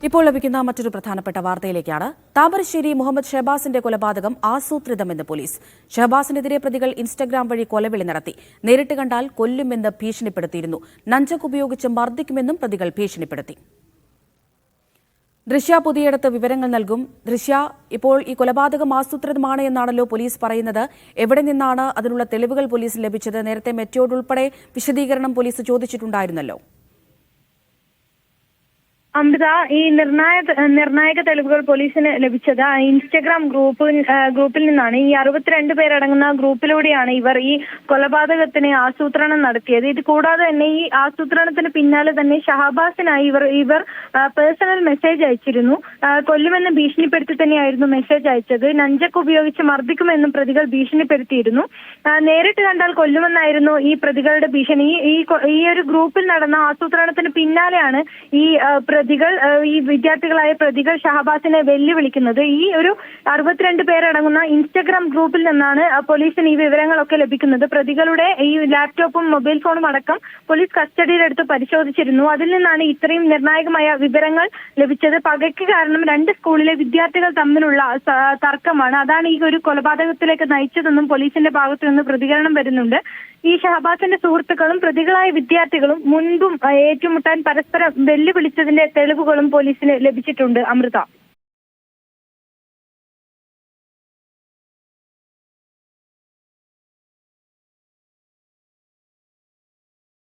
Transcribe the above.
ഇപ്പോൾ ലഭിക്കുന്ന മറ്റൊരു പ്രധാനപ്പെട്ട വാർത്തയിലേക്കാണ്. താമരശ്ശേരി മുഹമ്മദ് ഷഹബാസിന്റെ കൊലപാതകം ആസൂത്രിതമെന്ന് പോലീസ്. ഷഹബാസിനെതിരെ പ്രതികൾ ഇൻസ്റ്റഗ്രാം വഴി കൊലവിളി നടത്തി. നേരിട്ട് കണ്ടാൽ കൊല്ലുമെന്ന് ഭീഷണിപ്പെടുത്തിയിരുന്നു. നഞ്ചക് ഉപയോഗിച്ച് മർദ്ദിക്കുമെന്നും പ്രതികൾ ഭീഷണിപ്പെടുത്തി. ദൃശ്യ പുതിയടത്ത് വിവരങ്ങൾ നൽകും. ദൃശ്യ, ഇപ്പോൾ ഈ കൊലപാതകം ആസൂത്രിതമാണ് എന്നാണല്ലോ പോലീസ് പറയുന്നത്. എവിടെ നിന്നാണ് അതിനുള്ള തെളിവുകൾ പോലീസിന് ലഭിച്ചത്? നേരത്തെ മെറ്റോഡ് ഉൾപ്പെടെ വിശദീകരണം പോലീസ് ചോദിച്ചിട്ടുണ്ടായിരുന്നല്ലോ. അമൃത, ഈ നിർണായക തെളിവുകൾ പോലീസിന് ലഭിച്ചത് ഇൻസ്റ്റഗ്രാം ഗ്രൂപ്പിൽ നിന്നാണ്. ഈ 62 പേരടങ്ങുന്ന ഗ്രൂപ്പിലൂടെയാണ് ഇവർ ഈ കൊലപാതകത്തിന് ആസൂത്രണം നടത്തിയത്. ഇത് കൂടാതെ തന്നെ ഈ ആസൂത്രണത്തിന് പിന്നാലെ തന്നെ ഷഹബാസിനായി ഇവർ പേഴ്സണൽ മെസ്സേജ് അയച്ചിരുന്നു. കൊല്ലുമെന്ന് ഭീഷണിപ്പെടുത്തി തന്നെയായിരുന്നു മെസ്സേജ് അയച്ചത്. നഞ്ചക്ക് ഉപയോഗിച്ച് മർദ്ദിക്കുമെന്നും പ്രതികൾ ഭീഷണിപ്പെടുത്തിയിരുന്നു. നേരിട്ട് കണ്ടാൽ കൊല്ലുമെന്നായിരുന്നു ഈ പ്രതികളുടെ ഭീഷണി. ഈ ഒരു ഗ്രൂപ്പിൽ നടന്ന ആസൂത്രണത്തിന് പിന്നാലെയാണ് ഈ വിദ്യാർത്ഥികളായ പ്രതികൾ ഷഹബാസിനെ വെല്ലുവിളിക്കുന്നത്. ഈ ഒരു 62 പേരടങ്ങുന്ന ഇൻസ്റ്റഗ്രാം ഗ്രൂപ്പിൽ നിന്നാണ് പോലീസിന് ഈ വിവരങ്ങളൊക്കെ ലഭിക്കുന്നത്. പ്രതികളുടെ ഈ ലാപ്ടോപ്പും മൊബൈൽ ഫോണും അടക്കം പോലീസ് കസ്റ്റഡിയിലെടുത്ത് പരിശോധിച്ചിരുന്നു. അതിൽ നിന്നാണ് ഇത്രയും നിർണായകമായ വിവരങ്ങൾ ലഭിച്ചത്. പകയ്ക്ക് കാരണം 2 സ്കൂളിലെ വിദ്യാർത്ഥികൾ തമ്മിലുള്ള തർക്കമാണ്. അതാണ് ഈ ഒരു കൊലപാതകത്തിലേക്ക് നയിച്ചതെന്നും പോലീസിന്റെ ഭാഗത്തു നിന്ന് പ്രതികരണം വരുന്നുണ്ട്. ഈ ഷഹബാസിന്റെ സുഹൃത്തുക്കളും പ്രതികളായ വിദ്യാർത്ഥികളും മുൻപും ഏറ്റുമുട്ടാൻ പരസ്പരം വെല്ലുവിളിച്ചതിന്റെ തെളിവുകളും പോലീസിന് ലഭിച്ചിട്ടുണ്ട്. അമൃത.